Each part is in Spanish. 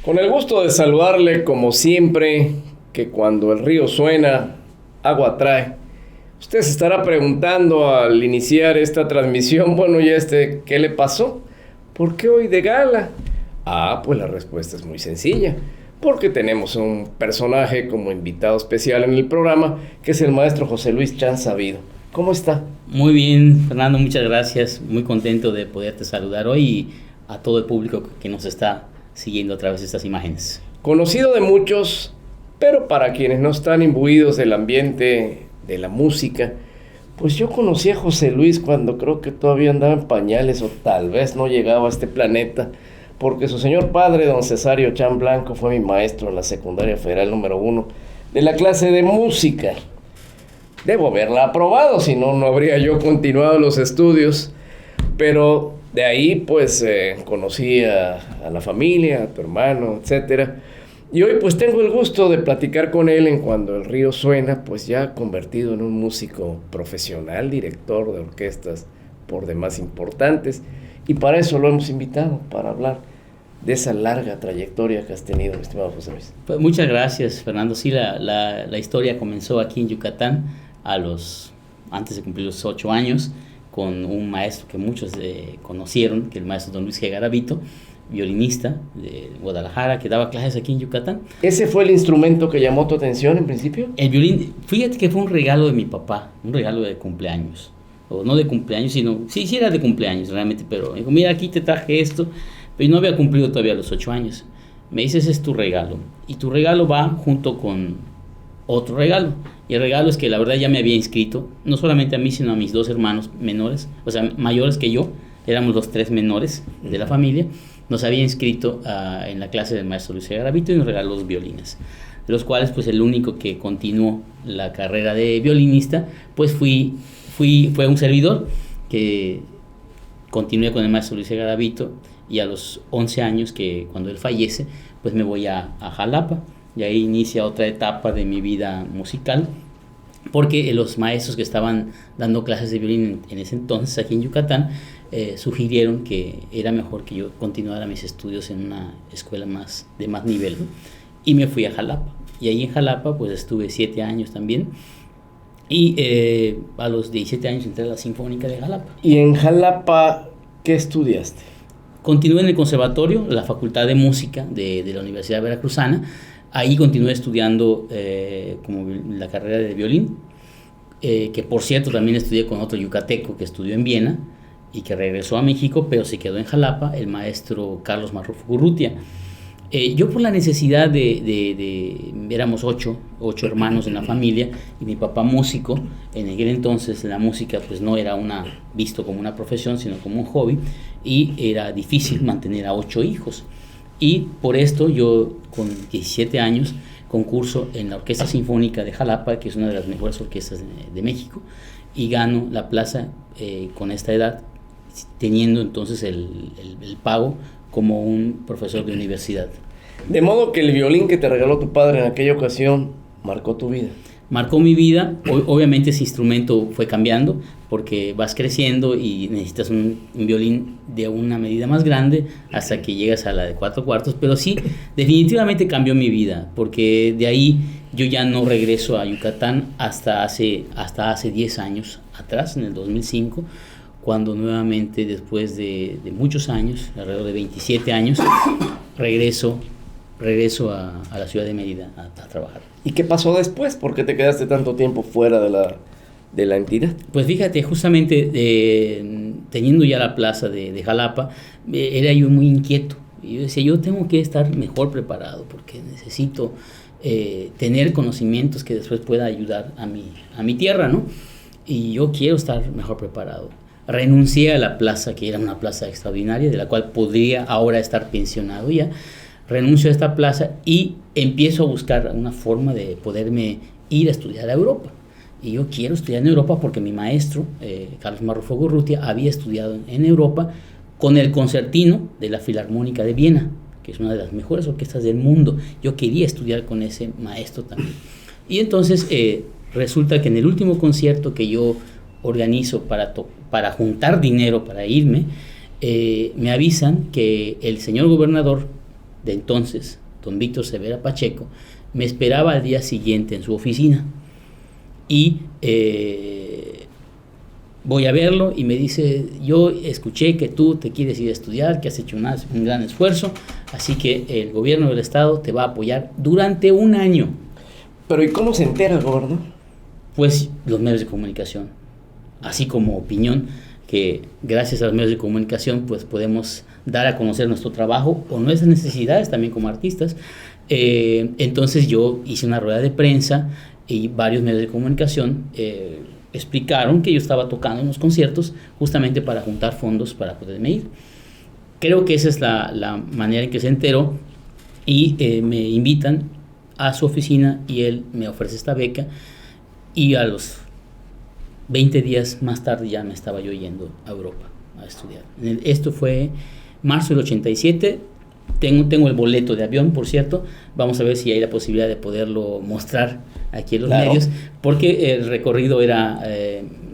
Con el gusto de saludarle, como siempre, que cuando el río suena, agua trae. Usted se estará preguntando al iniciar esta transmisión, bueno, ¿qué le pasó? ¿Por qué hoy de gala? Pues la respuesta es muy sencilla. Porque tenemos un personaje como invitado especial en el programa, que es el maestro José Luis Chan Sabido. ¿Cómo está? Muy bien, Fernando, muchas gracias. Muy contento de poderte saludar hoy y a todo el público que nos está siguiendo a través de estas imágenes. Conocido de muchos, pero para quienes no están imbuidos del ambiente de la música, pues yo conocí a José Luis cuando creo que todavía andaba en pañales o tal vez no llegaba a este planeta, porque su señor padre, don Cesario Chan Blanco, fue mi maestro en la secundaria federal número 1 de la clase de música. Debo haberla aprobado, si no, no habría yo continuado los estudios, pero de ahí pues conocí a la familia, a tu hermano, etcétera. Y hoy pues tengo el gusto de platicar con él en Cuando el río suena, pues ya convertido en un músico profesional, director de orquestas por demás importantes. Y para eso lo hemos invitado, para hablar de esa larga trayectoria que has tenido, mi estimado José Luis. Pues muchas gracias, Fernando. Sí, la historia comenzó aquí en Yucatán antes de cumplir los 8 años, con un maestro que muchos conocieron, que es el maestro don Luis G. Garavito, violinista de Guadalajara, que daba clases aquí en Yucatán. ¿Ese fue el instrumento que llamó tu atención en principio? El violín, fíjate que fue un regalo de mi papá, un regalo de cumpleaños, o no de cumpleaños, sino, sí era de cumpleaños realmente, pero me dijo, mira, aquí te traje esto, pero no había cumplido todavía los 8 años. Me dice, ese es tu regalo, y tu regalo va junto con otro regalo, y el regalo es que la verdad ya me había inscrito, no solamente a mí, sino a mis 2 hermanos menores, o sea, mayores que yo, éramos los 3 menores de la familia. Nos había inscrito en la clase del maestro Luis Garavito y nos regaló 2 violines, de los cuales pues el único que continuó la carrera de violinista pues fue un servidor, que continué con el maestro Luis Garavito, y a los 11 años, que cuando él fallece, pues me voy a Jalapa, y ahí inicia otra etapa de mi vida musical, porque los maestros que estaban dando clases de violín en ese entonces aquí en Yucatán sugirieron que era mejor que yo continuara mis estudios en una escuela de más nivel, ¿no? Y me fui a Jalapa, y ahí en Jalapa pues estuve 7 años también, y a los 17 años entré a la Sinfónica de Jalapa. ¿Y en Jalapa qué estudiaste? Continué en el conservatorio, la Facultad de Música de la Universidad Veracruzana. Ahí continué estudiando como la carrera de violín, que por cierto también estudié con otro yucateco que estudió en Viena y que regresó a México, pero se quedó en Jalapa, el maestro Carlos Marrufo Gurrutia. Yo, por la necesidad éramos 8 hermanos en la familia, y mi papá músico, en aquel entonces la música pues no era visto como una profesión, sino como un hobby, y era difícil mantener a 8 hijos. Y por esto yo, con 17 años, concurso en la Orquesta Sinfónica de Jalapa, que es una de las mejores orquestas de México, y gano la plaza con esta edad, teniendo entonces el pago como un profesor de universidad. De modo que el violín que te regaló tu padre en aquella ocasión marcó tu vida. Marcó mi vida. Obviamente ese instrumento fue cambiando, porque vas creciendo y necesitas un violín de una medida más grande hasta que llegas a la de 4/4, pero sí, definitivamente cambió mi vida, porque de ahí yo ya no regreso a Yucatán hasta hace 10 años atrás, en el 2005, cuando nuevamente, después de muchos años, alrededor de 27 años, regreso a la ciudad de Mérida a trabajar. ¿Y qué pasó después? ¿Por qué te quedaste tanto tiempo fuera de la entidad? Pues fíjate, justamente teniendo ya la plaza de Jalapa, era yo muy inquieto. Y yo decía, yo tengo que estar mejor preparado, porque necesito tener conocimientos que después pueda ayudar a mi tierra, ¿no? Y yo quiero estar mejor preparado. Renuncié a la plaza, que era una plaza extraordinaria, de la cual podría ahora estar pensionado ya. Renuncio a esta plaza y empiezo a buscar una forma de poderme ir a estudiar a Europa. Y yo quiero estudiar en Europa porque mi maestro, Carlos Marrufo Gurrutia, había estudiado en Europa con el concertino de la Filarmónica de Viena, que es una de las mejores orquestas del mundo. Yo quería estudiar con ese maestro también. Y entonces resulta que en el último concierto que yo organizo para juntar dinero para irme, me avisan que el señor gobernador de entonces, don Víctor Severa Pacheco, me esperaba al día siguiente en su oficina y voy a verlo y me dice: yo escuché que tú te quieres ir a estudiar, que has hecho un gran esfuerzo, así que el gobierno del estado te va a apoyar durante un año. Pero ¿y cómo se entera el gobernador? Pues los medios de comunicación, así como opinión, que gracias a los medios de comunicación pues podemos dar a conocer nuestro trabajo o nuestras necesidades también como artistas. Entonces yo hice una rueda de prensa y varios medios de comunicación explicaron que yo estaba tocando en los conciertos justamente para juntar fondos para poderme ir. Creo que esa es la manera en que se enteró y me invitan a su oficina y él me ofrece esta beca y a los 20 días más tarde ya me estaba yo yendo a Europa a estudiar. Esto fue marzo del 87. Tengo el boleto de avión, por cierto. Vamos a ver si hay la posibilidad de poderlo mostrar aquí en los medios, porque el recorrido era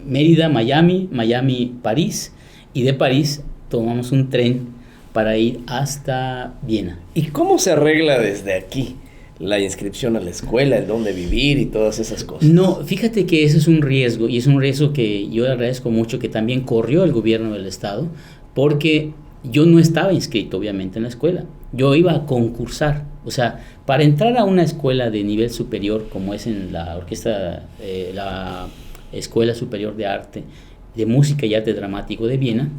Mérida, Miami, París, y de París tomamos un tren para ir hasta Viena. ¿Y cómo se arregla desde aquí la inscripción a la escuela, el dónde vivir y todas esas cosas? No, fíjate que eso es un riesgo, y es un riesgo que yo agradezco mucho que también corrió el gobierno del estado, porque yo no estaba inscrito obviamente en la escuela, yo iba a concursar. O sea, para entrar a una escuela de nivel superior, como es en la orquesta, la Escuela Superior de Arte, de Música y Arte Dramático de Viena,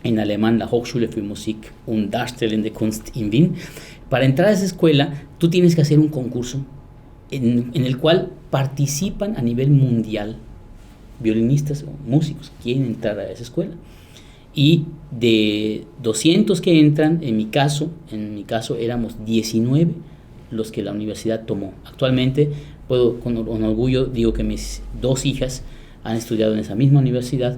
en alemán la Hochschule für Musik und Darstellende Kunst in Wien, para entrar a esa escuela tú tienes que hacer un concurso en el cual participan a nivel mundial violinistas o músicos que quieren entrar a esa escuela. Y de 200 que entran, en mi caso éramos 19 los que la universidad tomó. Actualmente puedo con orgullo digo que mis 2 hijas han estudiado en esa misma universidad,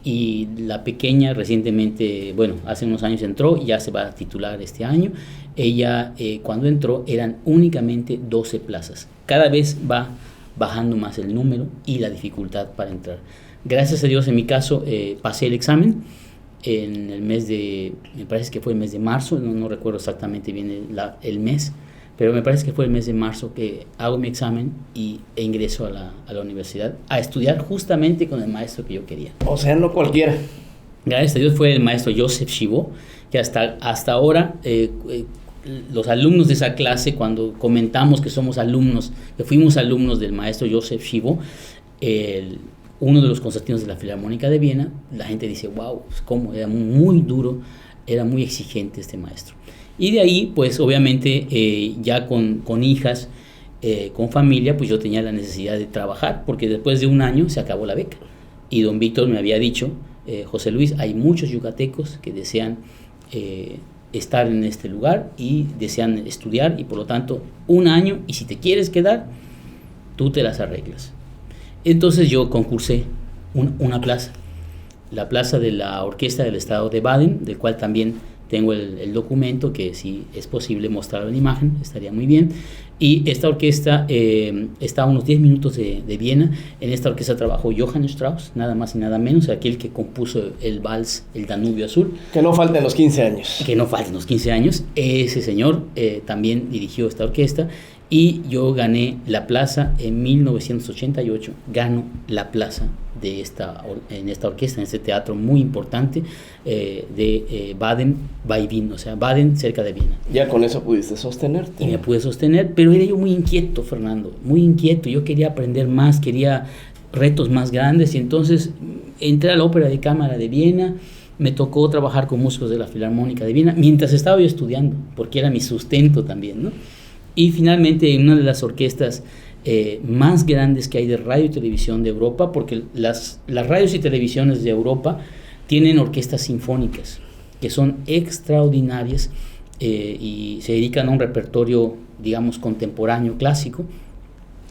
y la pequeña recientemente, bueno, hace unos años entró y ya se va a titular este año. Ella cuando entró eran únicamente 12 plazas. Cada vez va bajando más el número y la dificultad para entrar. Gracias a Dios en mi caso pasé el examen en el mes de, me parece que fue el mes de marzo, no recuerdo exactamente bien el mes, pero me parece que fue el mes de marzo que hago mi examen e ingreso a la universidad a estudiar justamente con el maestro que yo quería. O sea, no cualquiera. Gracias a Dios fue el maestro Joseph Chivot, que hasta ahora los alumnos de esa clase, cuando comentamos que somos alumnos, que fuimos alumnos del maestro Joseph Chivot, uno de los concertinos de la Filarmónica de Viena, la gente dice: wow, cómo era muy duro, era muy exigente este maestro. Y de ahí, pues obviamente, ya con hijas, con familia, pues yo tenía la necesidad de trabajar, porque después de un año se acabó la beca. Y don Víctor me había dicho: José Luis, hay muchos yucatecos que desean estar en este lugar y desean estudiar, y por lo tanto, un año, y si te quieres quedar, tú te las arreglas. Entonces yo concursé una plaza, la plaza de la Orquesta del Estado de Baden, del cual también tengo el documento, que si es posible mostrarlo en imagen, estaría muy bien. Y esta orquesta está a unos 10 minutos de Viena. En esta orquesta trabajó Johann Strauss, nada más y nada menos, aquel que compuso el vals El Danubio Azul. Que no falten los 15 años. Que no falten los 15 años. Ese señor también dirigió esta orquesta. Y yo gané la plaza en 1988, gano la plaza en esta orquesta, en este teatro muy importante de Baden bei Wien, o sea, Baden cerca de Viena. Ya con eso pudiste sostenerte. Y me pude sostener, pero era yo muy inquieto, Fernando, muy inquieto. Yo quería aprender más, quería retos más grandes, y entonces entré a la Ópera de Cámara de Viena. Me tocó trabajar con músicos de la Filarmónica de Viena mientras estaba yo estudiando, porque era mi sustento también, ¿no? Y finalmente en una de las orquestas más grandes que hay de radio y televisión de Europa, porque las radios y televisiones de Europa tienen orquestas sinfónicas que son extraordinarias y se dedican a un repertorio, digamos, contemporáneo, clásico.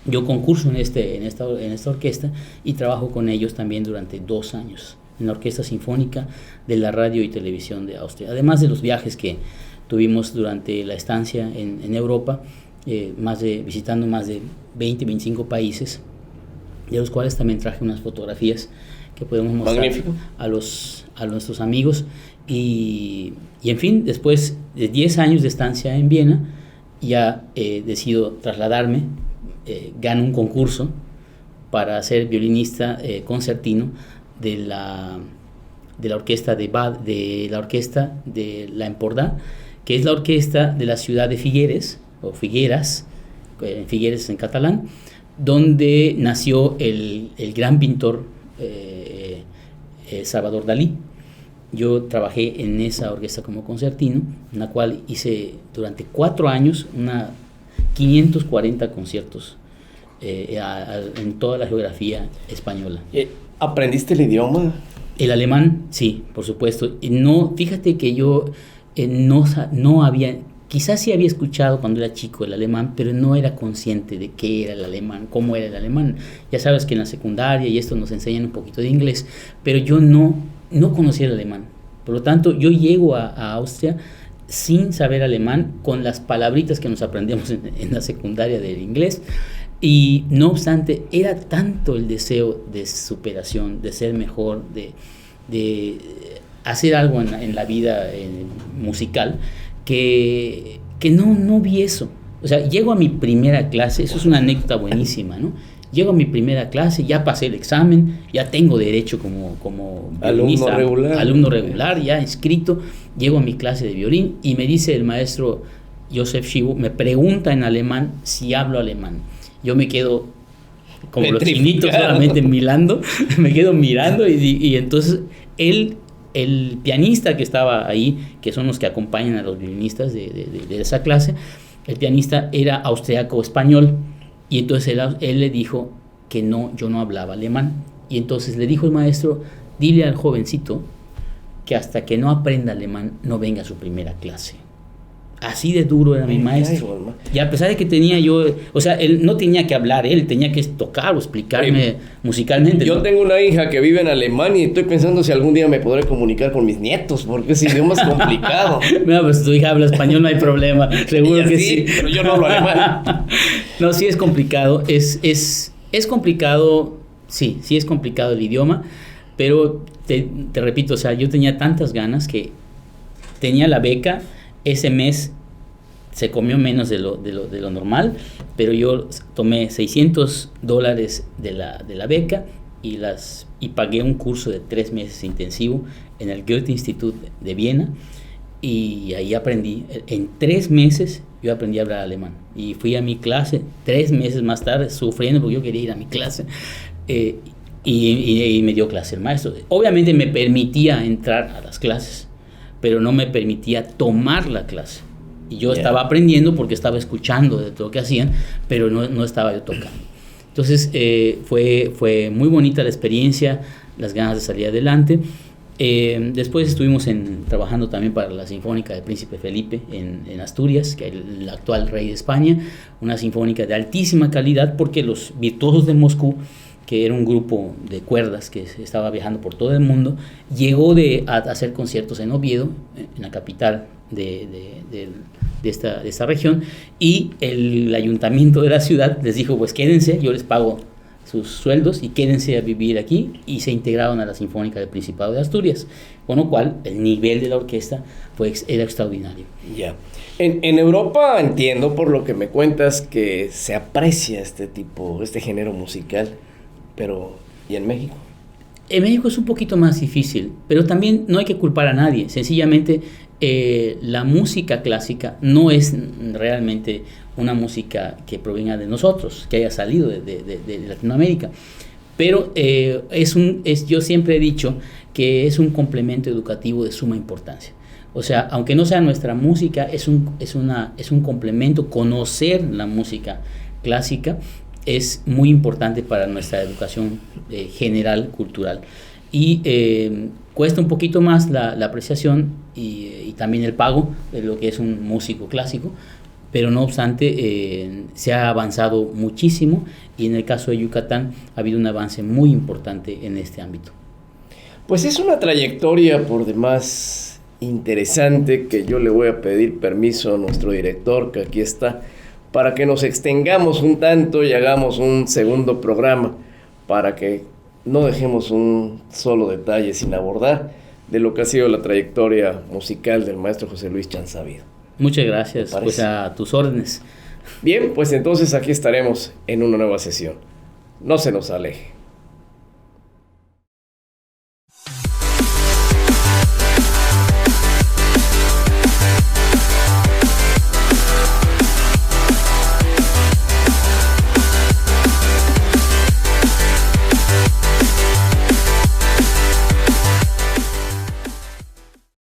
Yo concurso en esta orquesta y trabajo con ellos también durante 2 años en la Orquesta Sinfónica de la Radio y Televisión de Austria, además de los viajes que tuvimos durante la estancia en Europa, visitando más de 20, 25 países, de los cuales también traje unas fotografías que podemos mostrar a a nuestros amigos y en fin, después de 10 años de estancia en Viena, ya decido trasladarme, gano un concurso para ser violinista concertino de la orquesta de la orquesta de la Empordà, que es la orquesta de la ciudad de Figueres, o Figueras, Figueres en catalán, donde nació el gran pintor Salvador Dalí. Yo trabajé en esa orquesta como concertino, en la cual hice durante 4 años 540 conciertos en toda la geografía española. ¿Aprendiste el idioma? El alemán, sí, por supuesto. No, fíjate que yo no había, quizás sí había escuchado cuando era chico el alemán, pero no era consciente de qué era el alemán, cómo era el alemán. Ya sabes que en la secundaria y esto nos enseñan un poquito de inglés, pero yo no conocía el alemán. Por lo tanto, yo llego a Austria sin saber alemán, con las palabritas que nos aprendemos en la secundaria del inglés. Y no obstante, era tanto el deseo de superación, de ser mejor, de hacer algo en la vida musical, que no vi eso. O sea, llego a mi primera clase, eso es una anécdota buenísima, ¿no? Llego a mi primera clase, ya pasé el examen, ya tengo derecho como violinista, alumno regular, ya inscrito. Llego a mi clase de violín y me dice el maestro Josef Schivo, me pregunta en alemán si hablo alemán. Yo me quedo como los chinitos solamente mirando, me quedo mirando y entonces el pianista que estaba ahí, que son los que acompañan a los violinistas de esa clase, el pianista era austriaco-español. Y entonces él le dijo que yo no hablaba alemán. Y entonces le dijo el maestro, dile al jovencito que hasta que no aprenda alemán no venga a su primera clase. Así de duro era mi maestro. Y a pesar de que tenía yo, o sea, él no tenía que hablar, él tenía que tocar o explicarme musicalmente. Yo tengo una hija que vive en Alemania y estoy pensando si algún día me podré comunicar con mis nietos, porque ese idioma es complicado. No, pues tu hija habla español, no hay problema, seguro que sí. Pero yo no hablo alemán. No, sí es complicado, es complicado, sí es complicado el idioma, pero te repito, o sea, yo tenía tantas ganas que tenía la beca. Ese mes se comió menos de lo normal, pero yo tomé $600 de la beca y pagué un curso de 3 meses intensivo en el Goethe-Institut de Viena, y ahí aprendí. En 3 meses yo aprendí a hablar alemán y fui a mi clase 3 meses más tarde sufriendo porque yo quería ir a mi clase, y me dio clase el maestro. Obviamente me permitía entrar a las clases, pero no me permitía tomar la clase. Y yo estaba aprendiendo porque estaba escuchando de todo lo que hacían, pero no estaba yo tocando. Entonces fue muy bonita la experiencia, las ganas de salir adelante. Después estuvimos trabajando también para la Sinfónica del Príncipe Felipe en Asturias, que es el actual rey de España, una sinfónica de altísima calidad, porque los virtuosos de Moscú, que era un grupo de cuerdas que estaba viajando por todo el mundo, llegó a hacer conciertos en Oviedo, en la capital de esta región, y el ayuntamiento de la ciudad les dijo, pues quédense, yo les pago sus sueldos y quédense a vivir aquí, y se integraron a la Sinfónica del Principado de Asturias, con lo cual el nivel de la orquesta era extraordinario. Ya. En Europa entiendo por lo que me cuentas que se aprecia este género musical. Pero, ¿y en México? En México es un poquito más difícil, pero también no hay que culpar a nadie. Sencillamente, la música clásica no es realmente una música que provenga de nosotros, que haya salido de Latinoamérica. Pero yo siempre he dicho que es un complemento educativo de suma importancia. O sea, aunque no sea nuestra música, es un complemento. Conocer la música clásica es muy importante para nuestra educación general, cultural. Y cuesta un poquito más la apreciación y también el pago de lo que es un músico clásico, pero no obstante se ha avanzado muchísimo, y en el caso de Yucatán ha habido un avance muy importante en este ámbito. Pues es una trayectoria por demás interesante, que yo le voy a pedir permiso a nuestro director, que aquí está, para que nos extengamos un tanto y hagamos un segundo programa, para que no dejemos un solo detalle sin abordar de lo que ha sido la trayectoria musical del maestro José Luis Chansabido. Muchas gracias, pues a tus órdenes. Bien, pues entonces aquí estaremos en una nueva sesión. No se nos aleje.